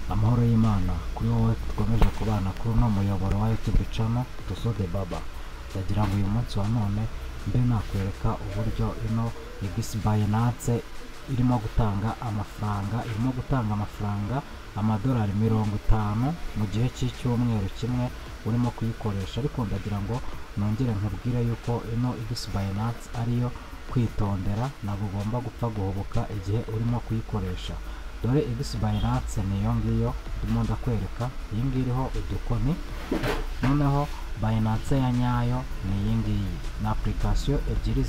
Amahoro y'Imana kuri wowe dukomeje kubana kuri uno muyoboro wa YouTube channel Tuso the Baba. Ndagira ngo uyu munsi wa none mbe nakwereka uburyo ino Igisi Binance irimo gutanga amafaranga amadolari 50 mu gihe cy'icyumweru kimwe urimo kuyikoresha. Ariko ndagira ngo nongere nkubwire yuko ino Igisi Binance ariyo kwitondera, ntabwo ugomba gupfa guhubuka igihe urimo kuyikoresha. Dore Igisi Binance niyo ngiyo ndimo ndakwereka, iyi ngiyi iriho udukoni. Noneho Binance ya nyayo ni iyi ngiyi, na application ebyiri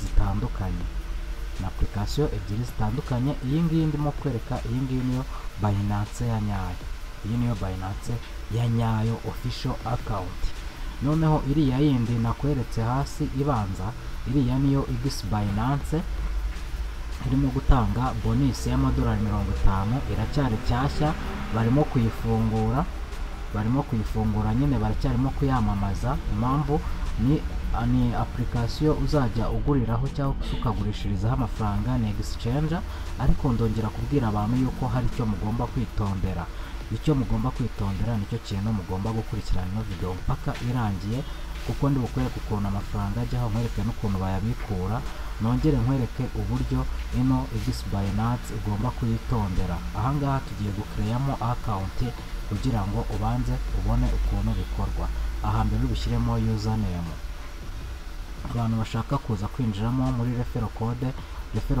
zitandukanye. Iyi ngiyi ndimo kwereka, iyi ngiyi niyo Binance ya nyayo, iyi niyo Binance ya nyayo official account. Noneho iriya yindi nakweretse hasi ibanza, iriya niyo Igisi Binance irimo gutanga bonus y'amadolari 50. Iracyari cyashya, barimo kuyifungura nyine, baracyarimo kuyamamaza. Impamvu ni application uzajya uguriraho cyangwa ukagurishirizaho amafaranga, ni exchange. Ariko ndongera kubwira abantu yuko hari icyo mugomba kwitondera. Icyo mugomba kwitondera nicyo kintu mugomba gukurikirana ino video mpaka irangiye, kuko ndi bukwereke ukuntu amafaranga ajyaho, nkwereke n'ukuntu bayabikura, nongere nkwereke uburyo ino Igisi Binance ugomba kuyitondera. Ahangaha tugiye gukreyamo account kugira ngo ubanze ubone ukuntu bikorwa. Ahambere ubishyiremo username. Abantu bashaka kuza kwinjiramo muri referral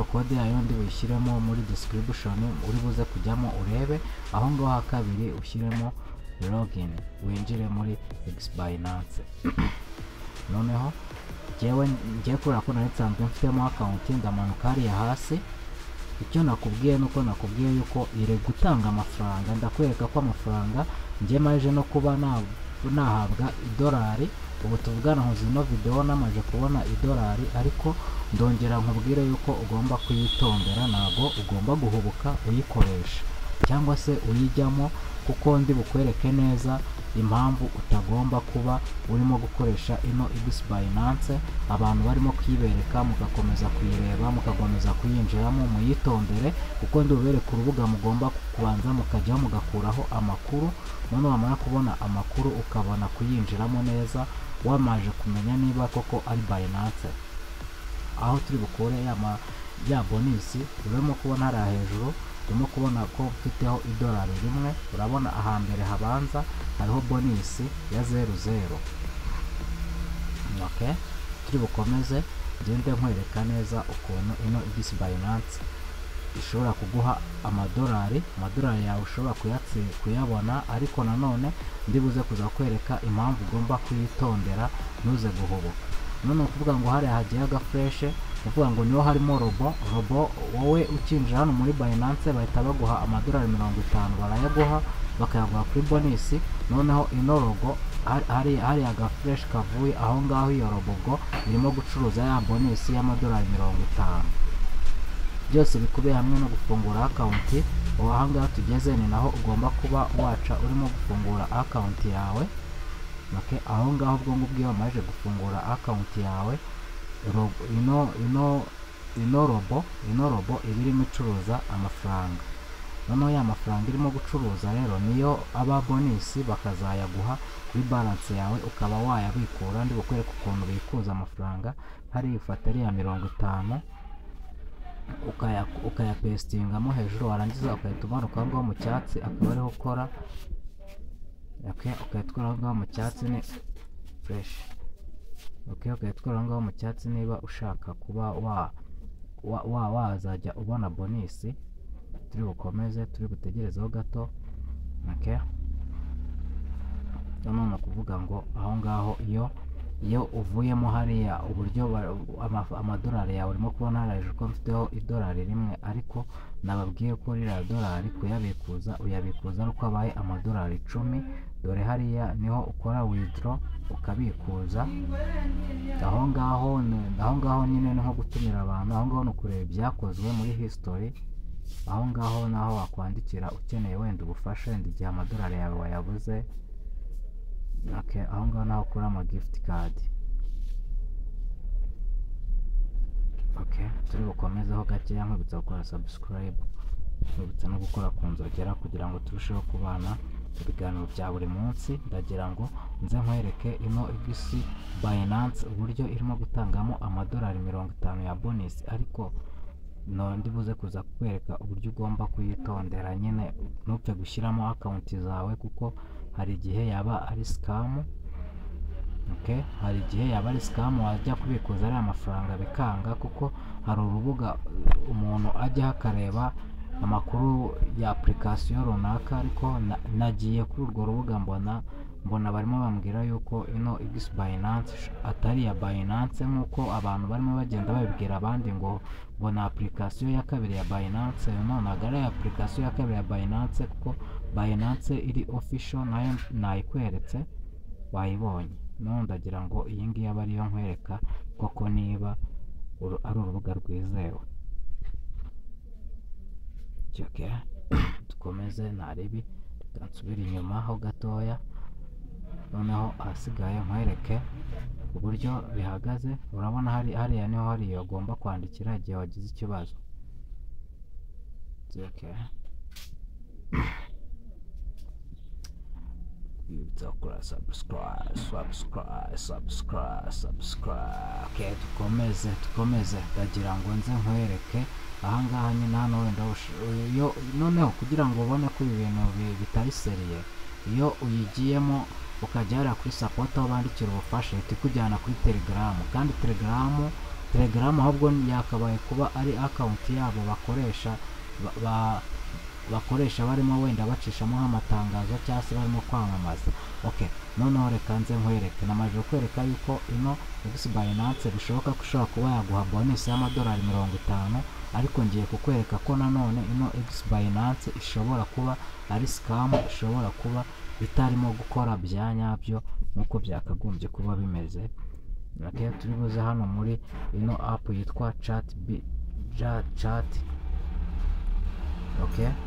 code yayo ndi buyishyiremo muri description, uri buze kujyamo urebe. Aho ngaho hakabiri ushyiremo login, winjire muri Igisi Binance. Noneho ngiye kubera ko nari nsanzwe mfitemo account, ndamanuka hariya hasi. Icyo nakubwiye nuko nakubwiye yuko iri gutanga amafaranga. Ndakwereka ko amafaranga ngiye maje no kuba nahabwa idolari. Ubu tuvugana nkoze ino video namaje kubona idolari, ariko ndongera nkubwire yuko ugomba kuyitondera, ntago ugomba guhubuka uyikoresha cyangwa se uyijyamo, kuko ndi bukwereke neza impamvu utagomba kuba urimo gukoresha ino Igisi Binance. Abantu barimo kwibereka, mugakomeza kuyireba, mugakomeza kuyinjiramo, muyitondere, kuko ndi bubereke urubuga mugomba kubanza mukajyaho mugakuraho amakuru. None wamara kubona amakuru ukabona kuyinjiramo neza, wamaje kumenya niba koko ari Binance. Aho turi bukure ya bonus urimo kubona hariya hejuru, urimo kubona ko mfiteho idolari rimwe. Urabona ahambere habanza hariho bonus ya 00. Okay, turi bukomeze ngende nkwereka neza ukuntu ino Igisi Binance ishobora kuguha amadolari yawe ushobora kuyabona. Ariko nanone ndibuze kuza kwereka impamvu ugomba kuyitondera, ntuze guhubuka. None kuvuga ngo hari hagiye agafresh, kuvuga ngo niho harimo robo. Wowe ukinjira hano muri Binance bahita baguha amadolari 50, barayaguha bakayaguha kuri bonus. Noneho ino robo hari agafresh kavuye aho ngaho, iyo robo ngo irimo gucuruza ya bonus y'amadolari 50. Byose bikubiye hamwe no gufungura account. Aha ngaha tugeze ni naho ugomba kuba waca urimo gufungura account yawe. Okay, aho ngaho ubwo ngubwo iyo wamaze gufungura account yawe, ino robo ibirimo icuruza amafaranga. Noneho ya mafaranga irimo gucuruza rero niyo aba bonus, bakazayaguha kuri balance yawe ukaba wayabikura. Ndi bukwereka ukuntu bikuza amafaranga. Hari ufata ari ya 50 ukayapestingamo hejuru, warangiza ukahita umanuka aho ngaho mu cyatsi, akaba ariho ukora. Okay, ukayitwara aho ngaho mu cyatsi ni fresh. Okay, ukayitwara aho ngaho mu cyatsi niba ushaka kuba wazajya ubona bonus. Turi bukomeze, turi butegerezeho gato. Okay, none kuvuga ngo aho ngaho iyo uvuyemo hariya uburyo amadolari yawe urimo kubona hariya ko mfiteho idolari rimwe, ariko nababwiye ko ririya dolari kuyabikuza uyabikuza nuko abaye amadolari 10. Dore hariya niho ukora withdraw ukabikuza. Aho ngaho nyine ni nko gutumira abantu. Aho ngaho ni ukureba ibyakozwe muri history. Aho ngaho naho wakwandikira ukeneye wenda ubufasha, wenda igihe amadolari yawe wayabuze. Okay, aho ngaho naho ukora ama gift card. Okay, turi bukomezeho gakeya, nkubitsa gukora subscribe. wibutse no gukora ku nzogera kugira ngo turusheho kubana ibiganiro bya buri munsi. Ndagira ngo nze nkwereke ino X Binance uburyo irimo gutangamo amadolari 50 ya bonus, ariko ndi buze kuza kukwereka uburyo ugomba kuyitondera nyine ntupfe gushyiramo akawunti zawe, kuko hari igihe yaba ari scam. Hari igihe yaba ari scam wajya kubikuza ari amafaranga bikanga, kuko hari urubuga umuntu ajya akareba amakuru ya application runaka, ariko nagiye kuri urwo rubuga mbona barimo bambwira yuko ino X Binance atari ya Binance nk'uko abantu barimo bagenda babibwira abandi ngo na application ya kabiri ya Binance. Ntabwo ari application ya kabiri ya Binance, kuko Binance iri official nayo nayikweretse wayibonye. Ndagira ngo iyi ngiyi aba ariyo nkwereka koko niba ari urubuga rwizewe. Dukomeze naribi, reka nsubire inyuma ho gatoya, noneho ahasigaye nkwereke uburyo bihagaze. Urabona hariya niho hariya ugomba kwandikira igihe wagize ikibazo. Dukomeze ndagira ngo nze nkwereke ahangaha nyine hano wenda noneho kugira ngo ubone ko ibi bintu bitari seriye, iyo uyigiyemo ukajya hariya kuri support aho bandikira ubufasha ihita ikujyana kuri Telegram, kandi Telegram ahubwo yakabaye kuba ari account yabo bakoresha barimo wenda bacishamo nk'amatangazo cyangwa se barimo kwamamaza. Noneho reka nze nkwereke, namaze kukwereka yuko ino X Binance bishoboka ko ushobora kuba yaguha bonus y'amadolari 50, ariko ngiye kukwereka ko nanone ino X Binance ishobora kuba ari scam, ishobora kuba itarimo gukora bya nyabyo nk'uko byakagombye kuba bimeze. Turi buze hano muri ino app yitwa chat.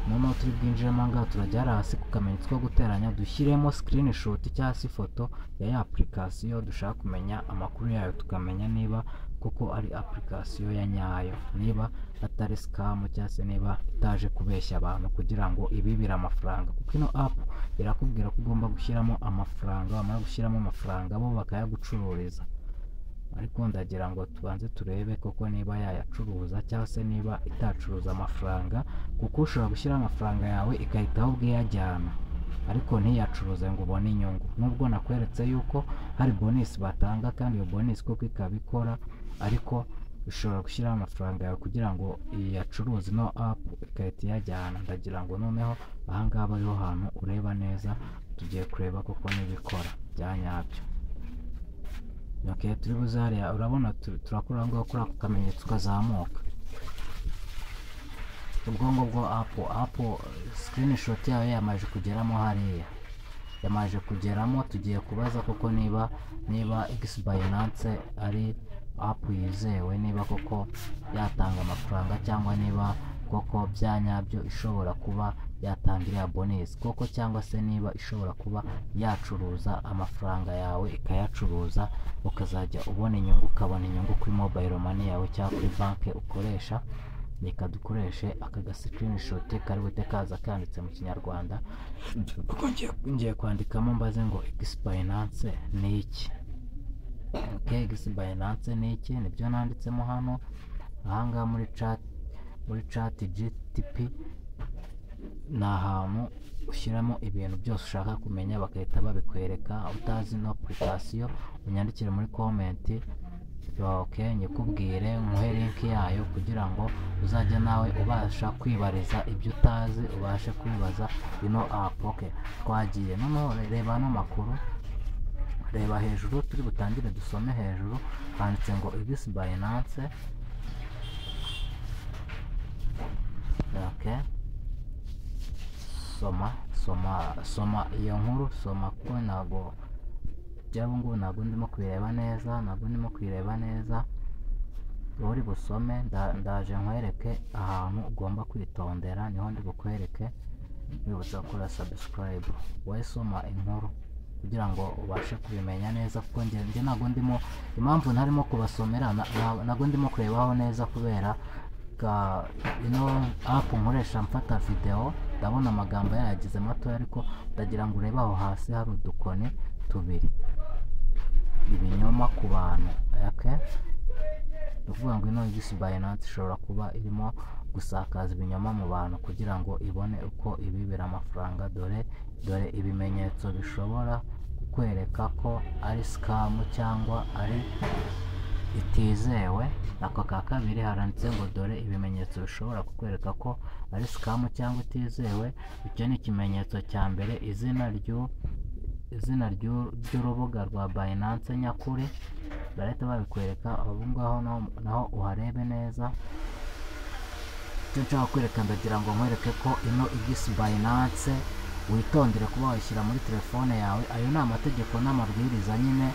Noneho turi bwinjiremo ngaho turajya hasi ku kamenyetso ko guteranya, dushyiremo screenshot cyangwa se ifoto ya application dushaka kumenya amakuru yayo, tukamenya niba kuko ari application ya nyayo, niba atari scam cyangwa se niba itaje kubeshya abantu kugira ngo ibibire amafaranga. Kuko ino app irakubwira ko ugomba gushyiramo amafaranga, wamara gushyiramo amafaranga bo bakayagucururiza, ariko ndagira ngo tubanze turebe koko niba yayacuruza cyangwa se niba itacuruza amafaranga, kuko ushobora gushyira amafaranga yawe igahita ahubwo iyajyana ariko ntiyacuruze ngo ubone inyungu. Nubwo nakweretse yuko hari bonus batanga kandi iyo bonus koko ikabikora, ariko ushobora gushyiraho amafaranga yawe kugira ngo iyacuruze ino app igahita iyajyana. Ndagira ngo noneho ahangaha ariho hantu ureba neza, tugiye kureba koko n'ibikora bya nyabyo. Turi buze hariya, urabona turakora ngaho kuri ako kamenyetso kazamuka, ubwonko bwo app screenshot yayo yamaje kugeramo hariya, yamaje kugeramo. Tugiye kubaza koko niba X Binance ari app yizewe, niba koko yatanga amafaranga cyangwa niba koko bya nyabyo ishobora kuba yatanga iriya bonus koko, cyangwa se niba ishobora kuba yacuruza amafaranga yawe ikayacuruza, ukazajya ubona inyungu, ukabona inyungu kuri mobile money yawe cyangwa kuri banki ukoresha. Reka dukoreshe aka screenshot kari bute kaza kanditse mu Kinyarwanda, kuko ngiye kwandikamo mbaze ngo X Binance ni iki. X Binance ni iki, nibyo nanditsemo hano ahangaha muri chat GTP. Ni ahantu ushyiramo ibintu byose ushaka kumenya bagahita babikwereka. Utazi no application unyandikire muri comment, nyikubwire nkuhe link yayo kugira ngo uzajya nawe ubasha kwibariza ibyo utazi, ubashe kwibaza ino app. Twagiye noneho reba ano makuru, reba hejuru, turi butangire dusome hejuru handitse ngo X Binance. Soma iyo nkuru, soma kuko ntabwo ndimo kwireba neza, uri busome ndaje nkwereke ahantu ugomba kwitondera, niho ndi bukwereke. Wibutsa gukora subscribe, wowe soma inkuru kugira ngo ubashe kubimenya neza, kuko njye ntabwo ndimo, impamvu ntarimo kubasomera ntabwo ndimo kurebaho neza kubera ino app nkoresha mfata video, ndabona amagambo yayagize matoya, ariko ndagira ngo urebe aho hasi hari udukoni tubiri, ibinyoma ku bantu. Okay, ni ukuvuga ngo ino X Binance ishobora kuba irimo gusakaza ibinyoma mu bantu kugira ngo ibone uko ibibira amafaranga. Dore ibimenyetso bishobora kukwereka ko ari scam cyangwa ari itizewe. Ako ka kabiri haranditse ngo dore ibimenyetso bishobora kukwereka ko ari scam cyangwa itizewe. Icyo ni ikimenyetso cya mbere, izina ry'urubuga rwa Binance nyakuri, barahita babikwereka aho ngaho, naho uharebe neza. Icyo nshaka kwereka, ndagira ngo nkwereke ko ino X Binance witondere kuba wayishyira muri telefone yawe. Ayo ni amategeko n'amabwiriza nyine,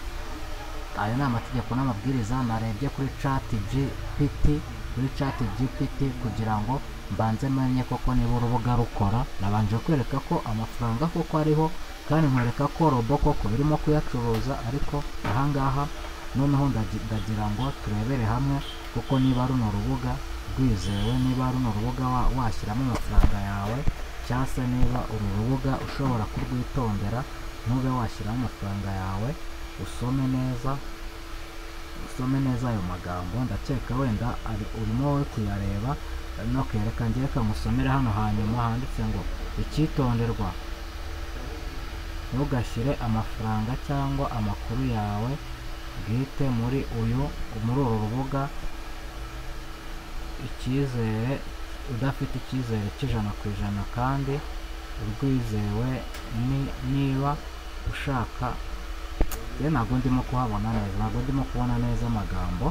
ayo ni amategeko n'amabwiriza narebye kuri chat GPT kugira ngo mbanze menye koko niba urubuga rukora. Nabanje kwereka ko amafaranga koko ariho, kandi nkwereka ko robo koko birimo kuyacuruza. Ariko ahangaha noneho ndagira ngo turebere hamwe kuko niba runo rubuga rwizewe, niba runo rubuga washyiramo amafaranga yawe, cyangwa se niba uru rubuga ushobora kurwitondera ntube washyiramo amafaranga yawe. Usome neza ayo magambo, ndakeka wenda urimo wowe kuyareba no kwereka. Ngereka musomere hano hanyuma handitse ngo icyitonderwa, ntugashyire amafaranga cyangwa amakuru yawe bwite muri uru rubuga udafite icyizere cy'100% kandi urwizewe. Niba ushaka, ntabwo ndimo kuhabona neza, ntabwo ndimo kubona neza amagambo,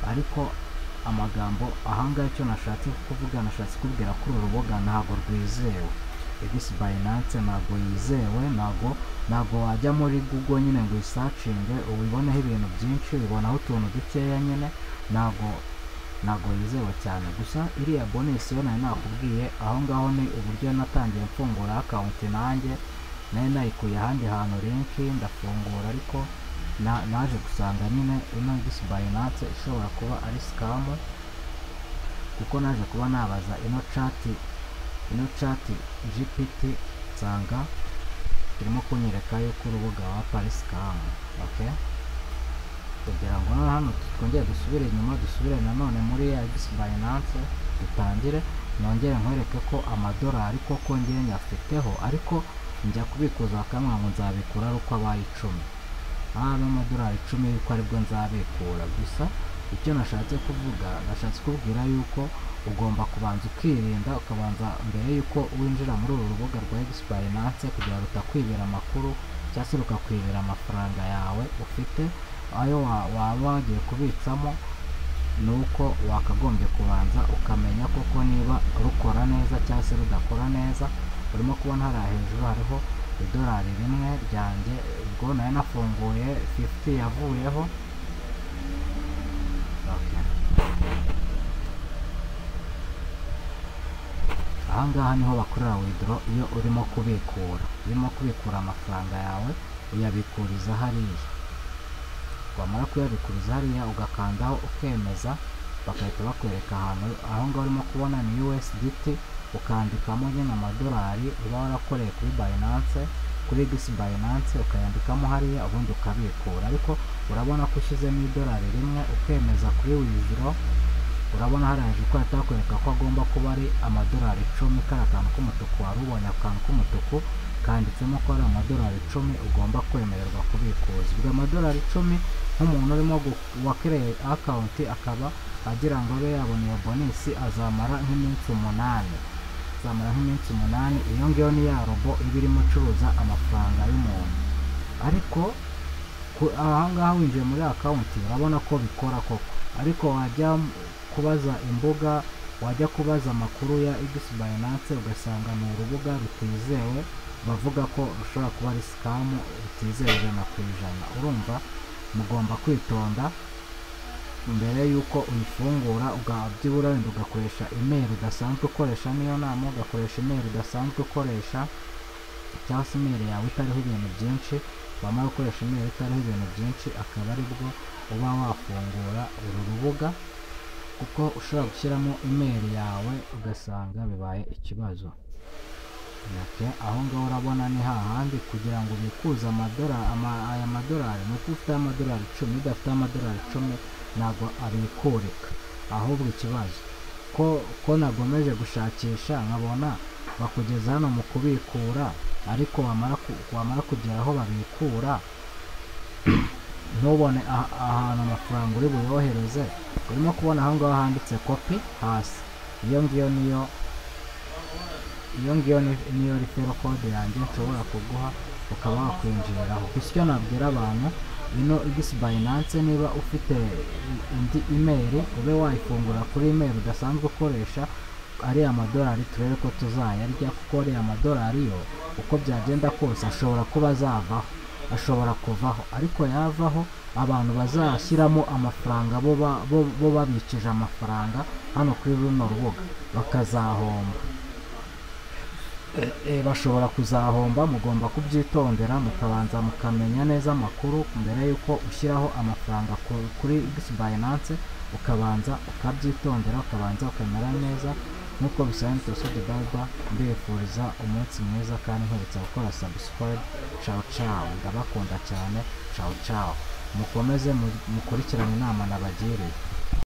ariko amagambo ahangaha icyo nashatse kuvuga, nashatse kubwira ko uru rubuga ntabwo rwizewe. X Binance ntabwo yizewe, ntabwo wajya muri Google nyine ngo uyisacinge ubiboneho ibintu byinshi, ubibonaho utuntu dukeya nyine. Ntabwo yizewe cyane. Gusa iriya bonus yo nari nakubwiye aho ngaho, ni uburyo natangiye mfungura account nanjye. Nari nayikuye ahandi hantu link ndafungura, ariko naje gusanga nyine ino X Binance ishobora kuba ari scam, kuko naje kuba nabaza ino chat GPT nsanga irimo kunyereka yuko urubuga wapa ari scam. Okay, kugira ngo hano twongere dusubire inyuma, dusubire nanone muri X Binance, dutangire nongere nkwereke ko amadolari koko ngire nyafiteho, ariko njya kubikuza bakamwa ngo nzabikura ari uko abaye 10. Amadolari 10 yuko aribwo nzabikura. Gusa icyo nashatse kuvuga, nashatse kubwira yuko ugomba kubanza ukirinda, ukabanza mbere yuko winjira muri uru rubuga rwa X Binance kugira ngo rutakwibera amakuru cyangwa se rukakwibera amafaranga yawe ufite, ayo waba wagiye kubitsamo. Nuko wakagombye kubanza ukamenya koko niba rukora neza cyangwa se rudakora neza. Urimo kubona hariya hejuru hariho idolari rimwe ryanjye, ubwo nayo nafunguye 50 yavuyeho. Ahangaha niho bakorera withdraw iyo urimo kubikura amafaranga yawe, uyabikuriza hariya. Wamara kuyabikuriza hariya ugakandaho ukemeza, bagahita bakwereka ahantu. Aho ngaho urimo kubona ni USDT, ukandikamo nyine amadolari uba warakoreye kuri Binance, kuri X Binance ukayandikamo hariya, ubundi ukabikura. Ariko urabona ko ushyizemo idolari rimwe ukemeza kuri withdraw, urabona haraje ko atakwereka ko agomba kuba ari amadolari 10. Kari akantu k'umutuku wari ubonye, akantu k'umutuku kanditsemo ko ari amadolari 10 ugomba kwemererwa kubikuza. Ubwo amadolari 10 nk'umuntu urimo wakireye account akaba agira ngo abe yabona iyo bonus, azamara nk'iminsi 8. Iyo ngiyo ni ya robo iba irimo icuruza amafaranga y'umuntu. Ariko ahangaha winjiye muri account urabona ko bikora koko, ariko wajya kubaza imbuga, wajya kubaza amakuru ya X Binance ugasanga ni urubuga rutizewe, bavuga ko rushobora kuba ari scam, rutizewe 100%. Urumva mugomba kwitonda mbere yuko uyifungura, byibura wenda ugakoresha email udasanzwe ukoresha, niyo nama ugakoresha email udasanzwe ukoresha, cyangwa se email yawe itariho ibintu byinshi. Wamara gukoresha email itariho ibintu byinshi, akaba aribwo uba wafungura uru rubuga kuko ushobora gushyiramo email yawe ugasanga bibaye ikibazo. Aho ngaho urabona ni hahandi kugira ngo ubikuze aya madolari nuko ufite amadolari 10, udafite amadolari 10 ntabwo abikurika. Ahubwo ikibazo ko nagomeje gushakisha nkabona bakugeza hano mu kubikura, ariko wamara kugera aho babikura ntubone ahantu amafaranga uri buyohereze. Urimo kubona aho ngaho handitse copy hasi, iyo ngiyo niyo referral code yanjye nshobora kuguha ukaba wakwinjiriraho. Gusa icyo nabwira abantu, ino Binance niba ufite indi email ube wayifungura kuri email udasanzwe ukoresha, ariya amadolari turebe ko tuzayarya, kuko ariya amadolari yo uko byagenda kose ashobora kuba ashobora kuvaho, ariko yavaho abantu bazashyiramo amafaranga bo babikije amafaranga hano kuri runo rubuga bakazahomba. Bashobora kuzahomba. Mugomba kubyitondera mukabanza mukamenya neza amakuru mbere yuko ushyiraho amafaranga kuri Binance, ukabanza ukabyitondera, ukabanza ukamera neza. Nk'uko bisanzwe Baba mbifuriza umunsi mwiza kandi nkubutsa gukora subscribe. Ciao, ndabakunda cyane. Ciao, mukomeze mukurikirane inama nabagiriye.